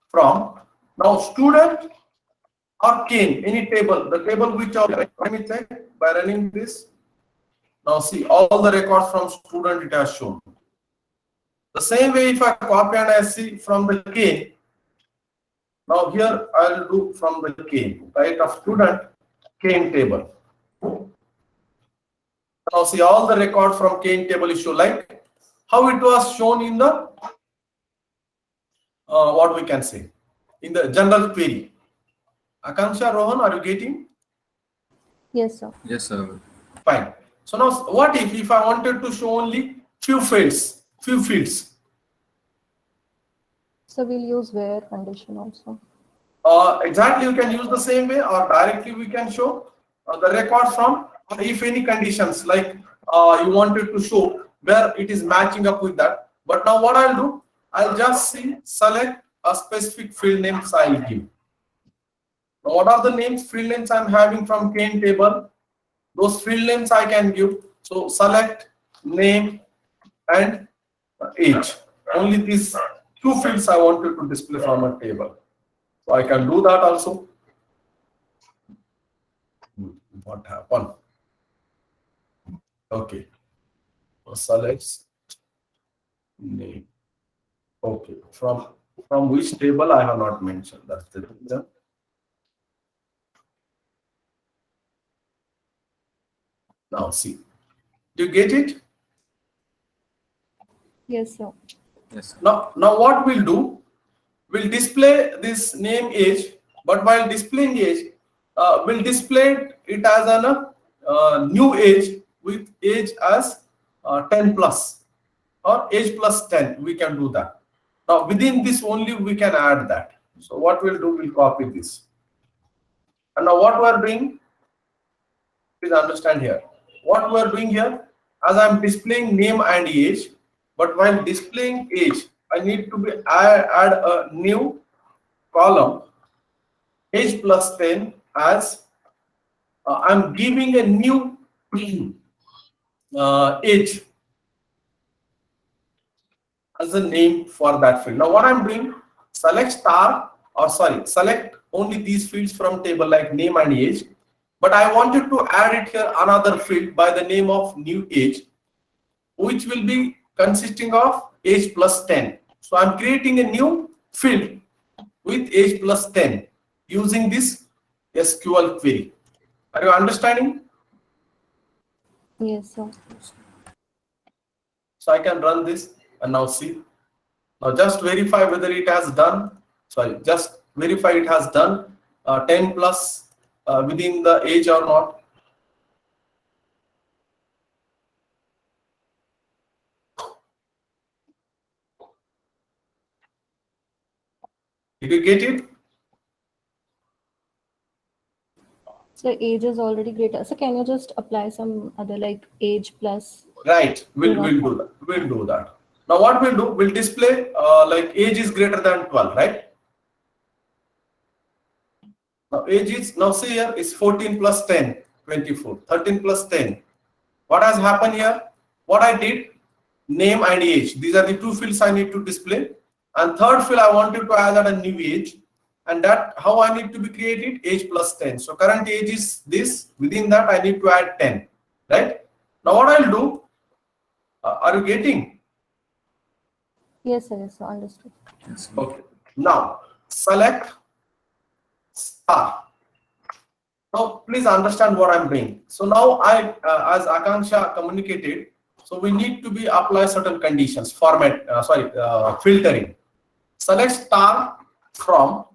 from. Now, student or Kane, any table, the table which are, let me check by running this. Now see, all the records from student it has shown. The same way if I copy and I see from the Kane, now here I'll do from the Kane, right, of student Kane table. Now see, all the records from Kane table is shown, like how it was shown in the, what we can say, in the general query. Akanksha, Rohan, are you getting? Yes, sir. Yes, sir. Fine. So now, what if I wanted to show only few fields? So we'll use where condition also. Exactly, you can use the same way, or directly we can show the record from, if any conditions, like you wanted to show where it is matching up with that. But now what I'll do, I'll just select a specific field names I'll give. Now, what are the names, field names I'm having from Kane table? Those field names I can give. So select name and age. Only these two fields I wanted to display from a table. So I can do that also. What happened? Okay. Select name. Okay. From which table I have not mentioned. That's the reason. Now see. Do you get it? Yes, sir. Yes, sir. Now what we'll do, we'll display this name age, but while displaying age, we'll display it as a new age with age as 10 plus or age plus 10. We can do that. Now within this only we can add that. So what we'll do, we'll copy this. And now what we're doing, please understand here. What we're doing here, as I'm displaying name and age, but while displaying age, I need to add a new column, age plus 10, as I'm giving a new age as a name for that field. Now what I'm doing, select only these fields from table like name and age, but I wanted to add it here another field by the name of new age, which will be consisting of age plus 10. So I'm creating a new field with age plus 10 using this SQL query. Are you understanding? Yes, sir. So I can run this and now see. Now just verify whether it has done. Sorry, just verify it has done 10 plus within the age or not. Did you get it? So age is already greater. So can you just apply some other like age plus? Right, we'll do that. We'll do that. Now what we'll do, we'll display like age is greater than 12, right? Now age is, now see here is 14 plus 10, 24, 13 plus 10. What has happened here? What I did, name and age. These are the two fields I need to display. And third field, I wanted to add a new age. And that, how I need to be created, age plus 10. So current age is this. Within that, I need to add 10, right? Now what I'll do, are you getting? Yes, sir. Yes, sir. Understood. Yes, sir. Okay. Now select star. Now please understand what I'm doing. So now I, as Akanksha communicated, so we need to be apply certain conditions, format, filtering. Select star from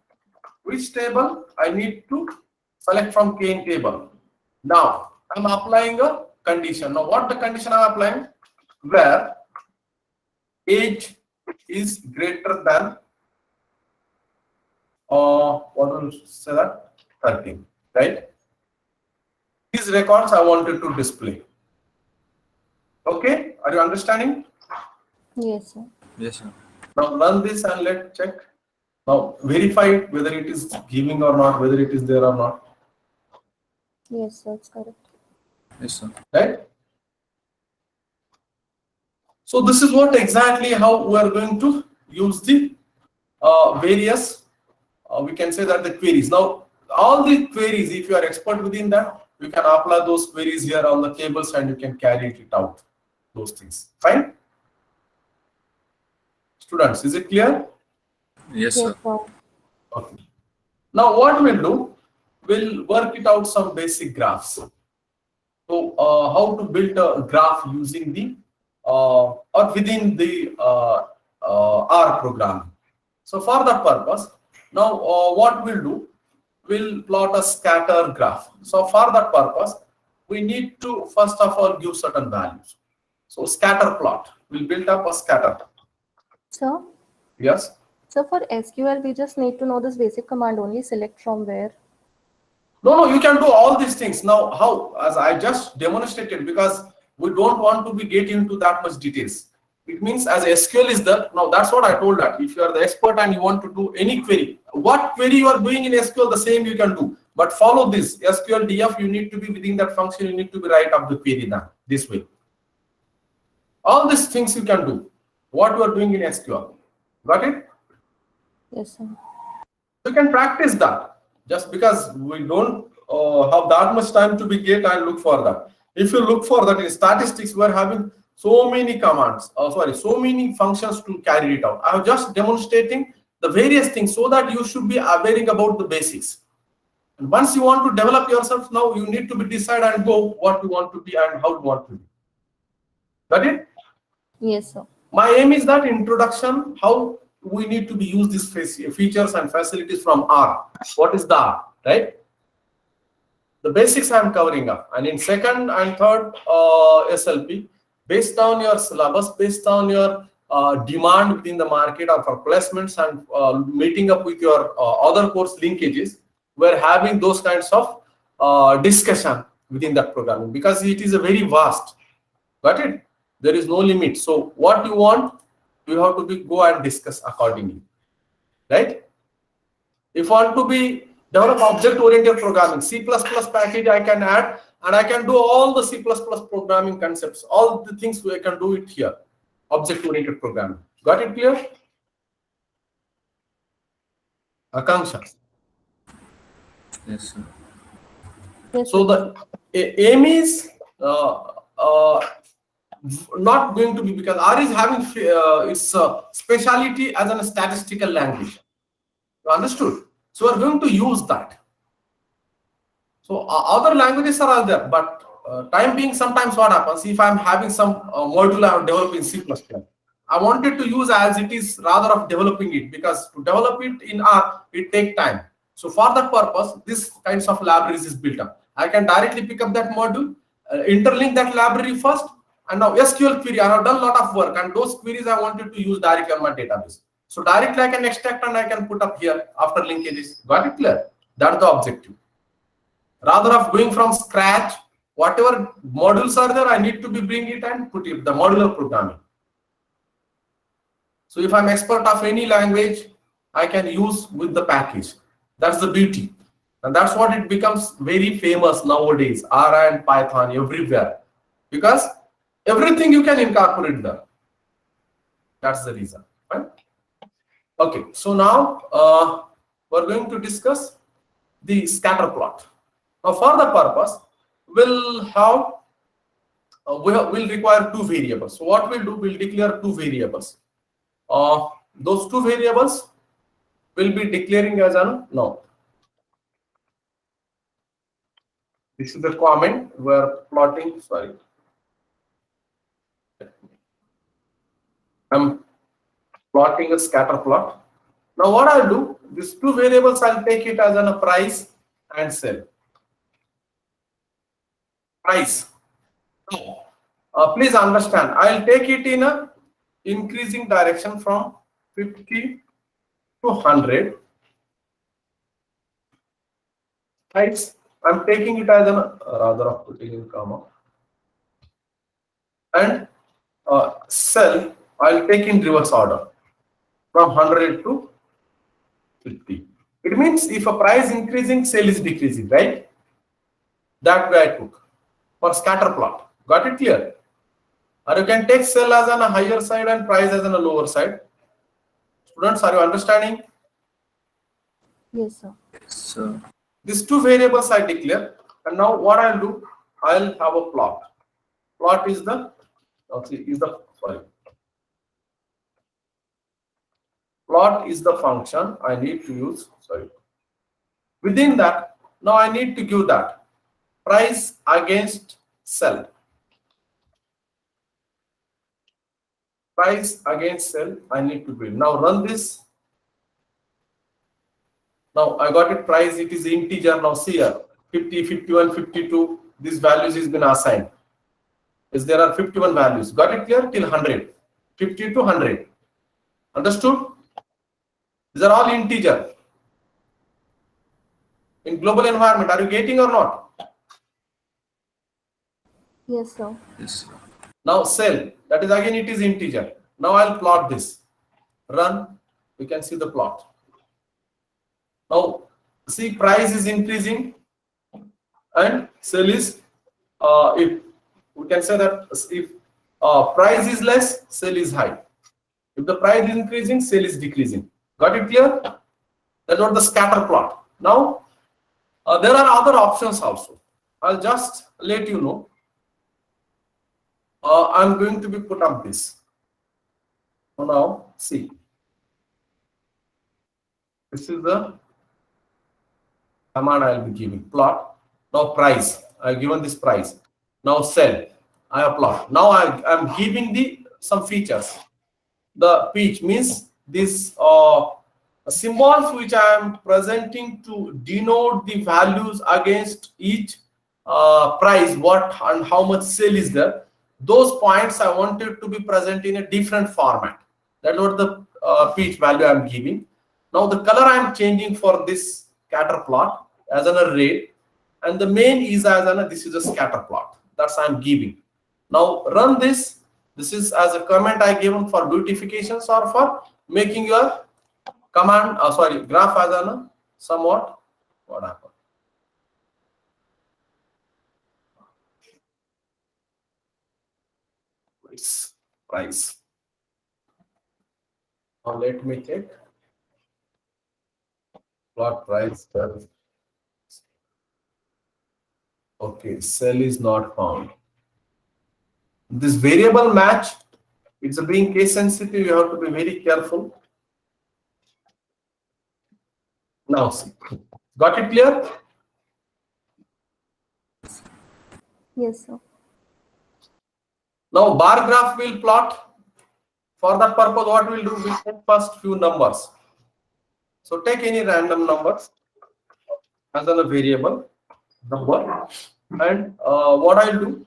which table? I need to select from Kane table. Now I'm applying a condition. Now what the condition I'm applying? Where age is greater than what will say that 13, right? These records I wanted to display. Okay, are you understanding? Yes, sir. Yes, sir. Now run this and let's check. Now verify it whether it is giving or not, whether it is there or not, Yes, sir. That's correct. Yes, sir. right? So this is what exactly how we are going to use the various, we can say that the queries. Now all the queries, if you are expert within that, you can apply those queries here on the tables and you can carry it out, those things. Fine? Students, is it clear? Yes, Yes, sir. sir. Okay. Now what we'll do, we'll work it out some basic graphs. So how to build a graph using the or within the R program. So for that purpose, now what we'll do, we'll plot a scatter graph. So for that purpose, we need to first of all give certain values. So scatter plot, we'll build up a scatter. Sir, Yes. so for SQL, we just need to know this basic command only, select from where. No, you can do all these things. Now, how? As I just demonstrated, because we don't want to be get into that much details. It means as SQL is the, now that's what I told that. If you are the expert and you want to do any query, what query you are doing in SQL, the same you can do. But follow this SQL DF, you need to be within that function, you need to be write up the query now, this way. All these things you can do, what you are doing in SQL. Got it? Yes, sir. You can practice that. Just because we don't have that much time to be get and look for that. If you look for that in statistics, we are having so many commands, so many functions to carry it out. I am just demonstrating the various things so that you should be aware about the basics. And once you want to develop yourself, now you need to be decide and go what you want to be and how you want to be. Got it? Yes, sir. My aim is that introduction, how we need to be use these features and facilities from R. What is the R, right? The basics I am covering up. And in second and third SLP, based on your syllabus, based on your demand within the market or for placements and meeting up with your other course linkages, we're having those kinds of discussion within that programming because it is a very vast. Got it? There is no limit. So what you want, you have to be go and discuss accordingly, right? If you want to be develop object-oriented programming, C++ package I can add, and I can do all the C++ programming concepts, all the things I can do it here, object-oriented programming. Got it clear? Akanksha. Yes, sir. Yes, So sir. the aim is not going to be, because R is having its speciality as a statistical language. You understood? So we're going to use that. So other languages are all there, but time being, sometimes what happens if I'm having some module I'm developing C++, I wanted to use as it is rather of developing it, because to develop it in R, it take time. So for that purpose, this kinds of libraries is built up. I can directly pick up that module, interlink that library first, and now SQL query. I have done a lot of work, and those queries I wanted to use directly on my database. So directly I can extract and I can put up here after linkages. Got it clear? That's the objective. Rather of going from scratch, whatever modules are there, I need to be bring it and put it the modular programming. So if I'm expert of any language, I can use with the package. That's the beauty. And that's what it becomes very famous nowadays, R and Python everywhere. Because everything you can incorporate there. That's the reason. Right? Okay, so now we're going to discuss the scatter plot. Now for the purpose, we'll have we'll require two variables. So what we'll do, we'll declare two variables. Those two variables will be declaring as an no. This is the comment we're plotting. Sorry, I'm plotting a scatter plot. Now what I'll do, these two variables, I'll take it as a price and sell. Price. Please understand, I'll take it in a increasing direction from 50 to 100. Price, I'm taking it as a rather of putting in comma, and sell, I'll take in reverse order from 100 to 50. It means if a price increasing, sale is decreasing, right? That way I took for scatter plot. Got it clear? Or you can take sell as on a higher side and price as on a lower side. Students, are you understanding? Yes, sir. So These two variables I declare, and now what I'll do, I'll have a plot. Plot is the plot is the function I need to use. Sorry. Within that, now I need to give that price against sell. Price against sell, I need to build. Now run this. Now I got it price, it is integer. Now see here, 50, 51, 52, these values has been assigned. Is there are 51 values. Got it clear? Till 100. 50 to 100. Understood? These are all integer. In global environment, are you getting or not? Yes, sir. yes, Now sell, that is again it is integer. Now I'll plot this. Run, you can see the plot. Now see, price is increasing and sell is if we can say that if price is less, sell is high. If the price is increasing, sell is decreasing. Got it clear? That's what the scatter plot. Now there are other options also. I'll just let you know. I'm going to be put up this. So now see, this is the command I'll be giving. Plot. Now price, I've given this price. Now sell, I have plot. Now I'm giving the some features. The pitch means this symbols which I am presenting to denote the values against each price, what and how much sale is there. Those points I wanted to be present in a different format. That's what the pitch value I'm giving. Now the color I'm changing for this scatter plot as an array, and the main is as an this is a scatter plot. That's I'm giving. Now run this. This is as a comment I given for beautifications or for making your command. Graph as an somewhat. What happened? Price. Now let me check. Plot price. Okay, cell is not found. This variable match, it's a being case sensitive. You have to be very careful. Now see, got it clear? Yes, sir. Now bar graph will plot for that purpose, what we'll do, we'll take first few numbers. So take any random numbers as a variable number, and what I'll do,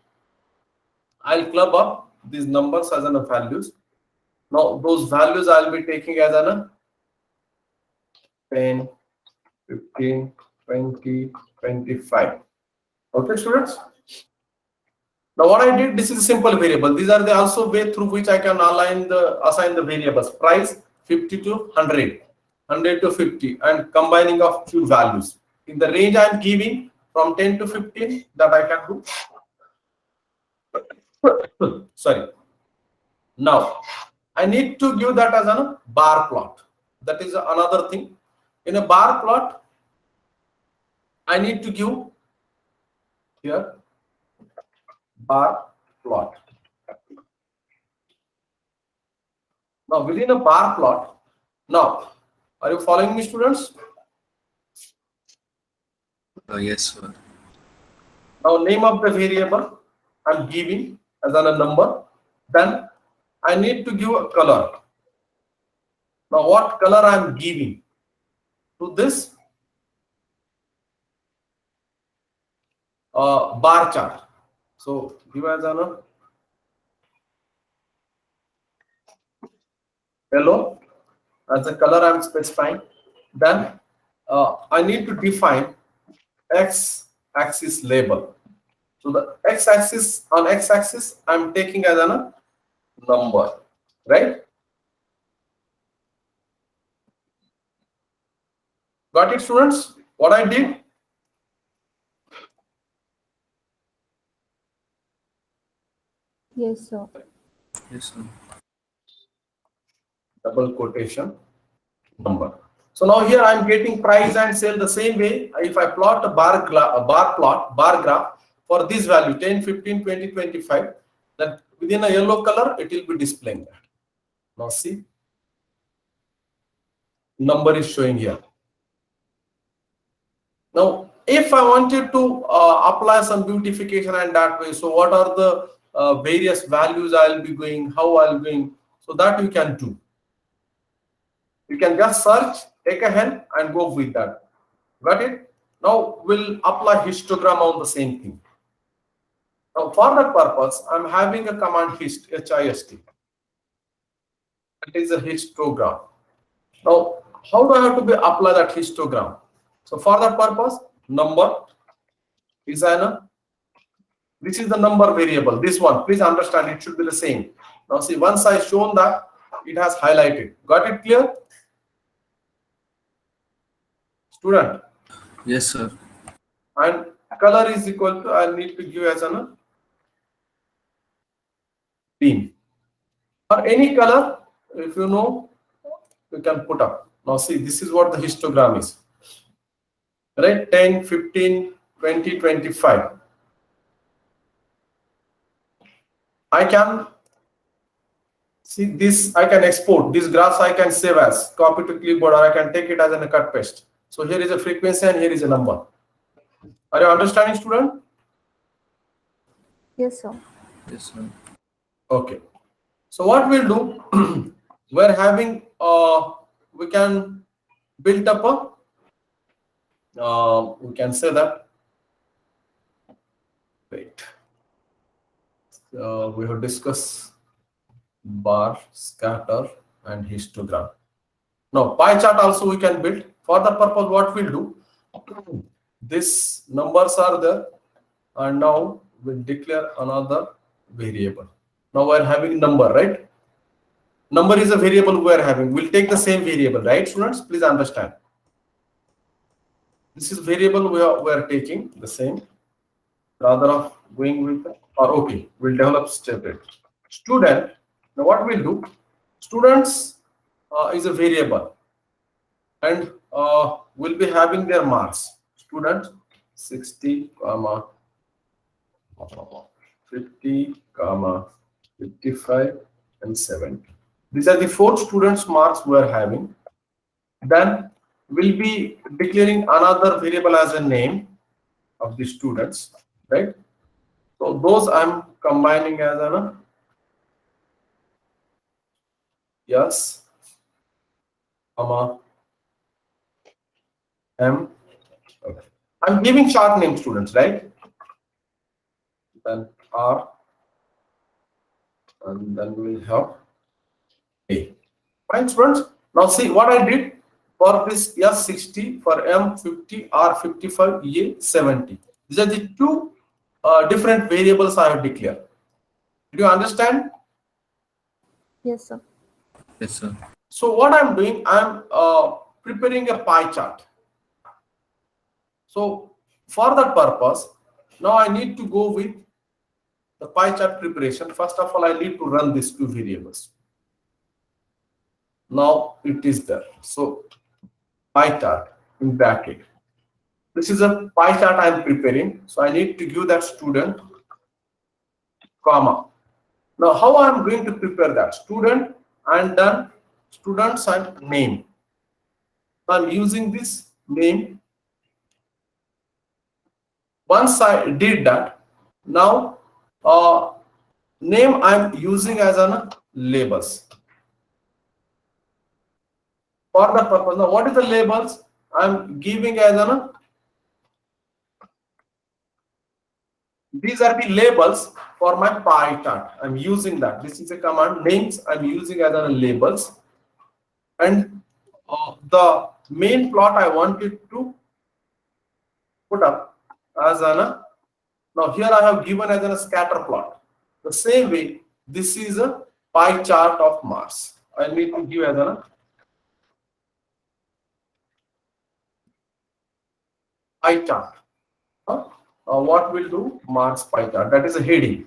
I'll club up these numbers as a values. Now those values I'll be taking as a 10, 15, 20, 25. Okay, students. Now what I did, this is a simple variable. These are the also way through which I can assign the variables. Price 50 to 100, 100 to 50, and combining of few values. In the range I am giving from 10 to 15, that I can do. Sorry. Now I need to give that as a bar plot. That is another thing. In a bar plot, I need to give here bar plot. Now within a bar plot, now are you following me, students? Yes, sir. Now name of the variable I'm giving as a number. Then I need to give a color. Now what color I'm giving to this bar chart? So give as a yellow as the color I'm specifying. Then I need to define x-axis label. So the x-axis, on x-axis I'm taking as a number, right? Got it, students? What I did? Yes, sir. Yes, sir. Double quotation number. So now here I'm getting price and sale the same way. If I plot a bar graph for this value 10, 15, 20, 25, then within a yellow color it will be displaying that. Now see, number is showing here. Now if I wanted to apply some beautification and that way, so what are the various values I'll be going, how I'll be going, so that you can do. You can just search, take a help and go with that. Got it? Now we'll apply histogram on the same thing. Now for that purpose, I'm having a command hist, HIST. It is a histogram. Now how do I have to apply that histogram? So for that purpose, number is this is the number variable. This one, please understand, it should be the same. Now see, once I shown that, it has highlighted. Got it clear? Student? Yes, sir. And color is equal to, I need to give as a green or any color. If you know, you can put up. Now see, this is what the histogram is, right? 10, 15, 20, 25. I can see this, I can export these graphs, I can save as copy to clipboard, or I can take it as a cut paste. So here is a frequency and here is a number. Are you understanding, student? Yes, sir. Yes, sir. Okay. So what we'll do, we're having we can build up a we can say that, wait, we have discussed bar, scatter and histogram. Now pie chart also we can build. For the purpose, what we'll do, these numbers are there, and now we'll declare another variable. Now we're having number, right? Number is a variable we are having. We'll take the same variable, right, students? Please understand. This is variable we are taking the same, rather of going with or okay, we'll develop separate. Student, now what we'll do, students is a variable, and we'll be having their marks. Student 60, 50, 55 and 70. These are the 4 students marks we are having. Then we'll be declaring another variable as a name of the students, right? So those I'm combining as a S, comma, M. Okay. I'm giving short name, students, right? Then R, and then we'll have A. Fine, students. Now see what I did for this S60, for M50, R55, A70. These are the two different variables I have declared. Did you understand? Yes, sir. Yes, sir. So what I'm doing, I'm preparing a pie chart. So for that purpose, now I need to go with the pie chart preparation. First of all, I need to run these two variables. Now it is there. So pie chart in bracket. This is a pie chart I am preparing. So I need to give that student, comma. Now how I am going to prepare that? Student and then students and name. I'm using this name. Once I did that, now name I'm using as an labels. For the purpose, now what is the labels? I'm giving as an, these are the labels for my pie chart. I'm using that. This is a command, names I'm using as an labels. And the main plot I wanted to put up as an, now here I have given as a scatter plot. The same way, this is a pie chart of Mars. I need to give as a pie chart. What will do? Mars pie chart. That is a heading.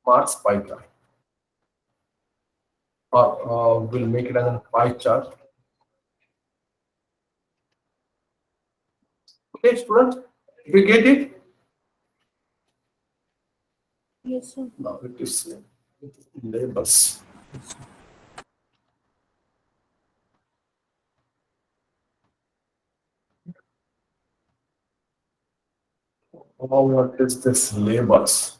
Mars pie chart. We'll make it as a pie chart. Okay, students, if you get it, Yes, sir. now it is labels. What is this labels?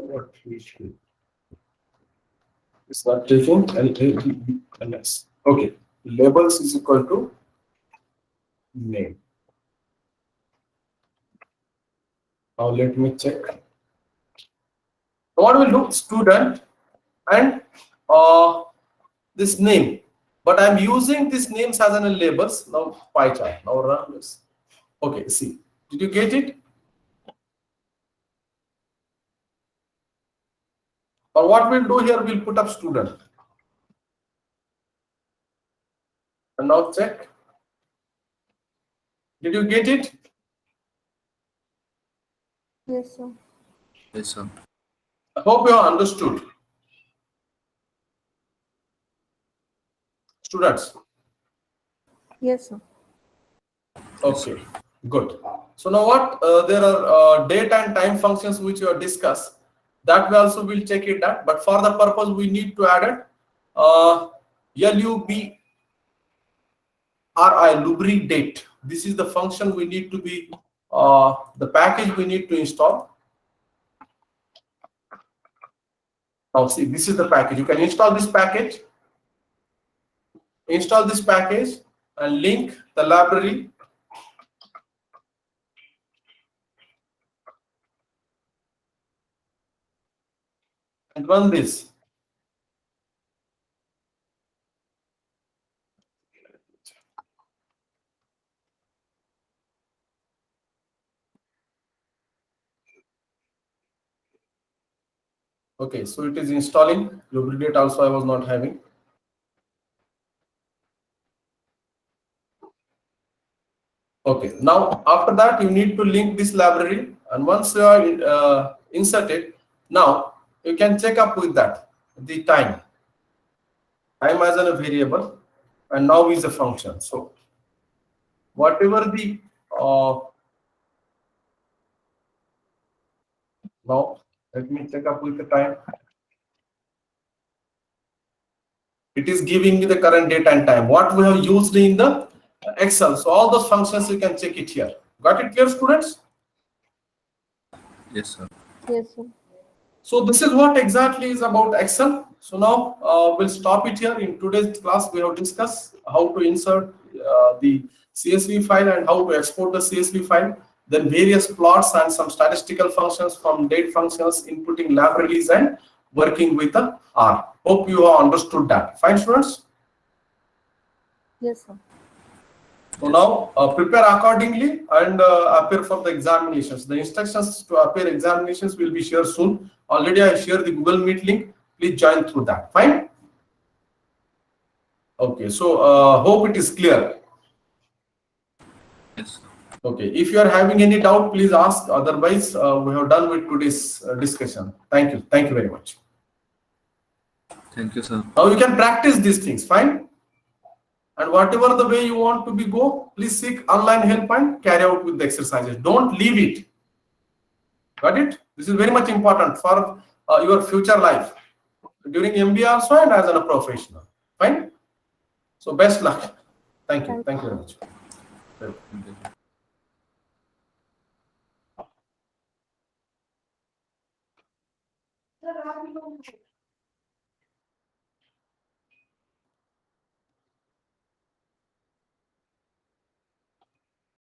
What we should. It's not taking LABELS. Okay, labels is equal to name. Now let me check. What we'll do, student and this name, but I'm using these names as an labels. Now pie chart. Now run this. Okay, see, did you get it? Or what we'll do here, we'll put up student. And now check. Did you get it? Yes, sir. Yes, sir. I hope you have understood. Students. Yes, sir. Okay, good. So now what? There are date and time functions which you have discussed. That we also will check it out. But for the purpose, we need to add it. LUBRI, lubri date. This is the function we need to be, the package we need to install. Now see, this is the package. You can install this package. Install this package and link the library. And run this. Okay, so it is installing. Lubricate also I was not having. Okay, now after that you need to link this library, and once you are inserted, now you can check up with that the time as a variable, and now is a function. So whatever the now let me check up with the time. It is giving me the current date and time, what we have used in the Excel. So all those functions you can check it here. Got it clear, students? Yes, sir. Yes, sir. So this is what exactly is about Excel. So now we'll stop it here. In today's class, we have discussed how to insert the CSV file and how to export the CSV file, then various plots and some statistical functions from date functions, inputting libraries and working with the R. Hope you have understood that. Fine, students? Yes, sir. So now prepare accordingly and appear for the examinations. The instructions to appear examinations will be shared soon. Already I shared the Google Meet link. Please join through that. Fine. Okay. So hope it is clear. Yes, sir. Okay. If you are having any doubt, please ask. Otherwise, we have done with today's discussion. Thank you. Thank you very much. Thank you, sir. Now you can practice these things. Fine. And whatever the way you want to be go, please seek online help and carry out with the exercises. Don't leave it. Got it? This is very much important for your future life during MBA also and as a professional. Fine. So best luck. Thank you. Thank you very much. Thank you.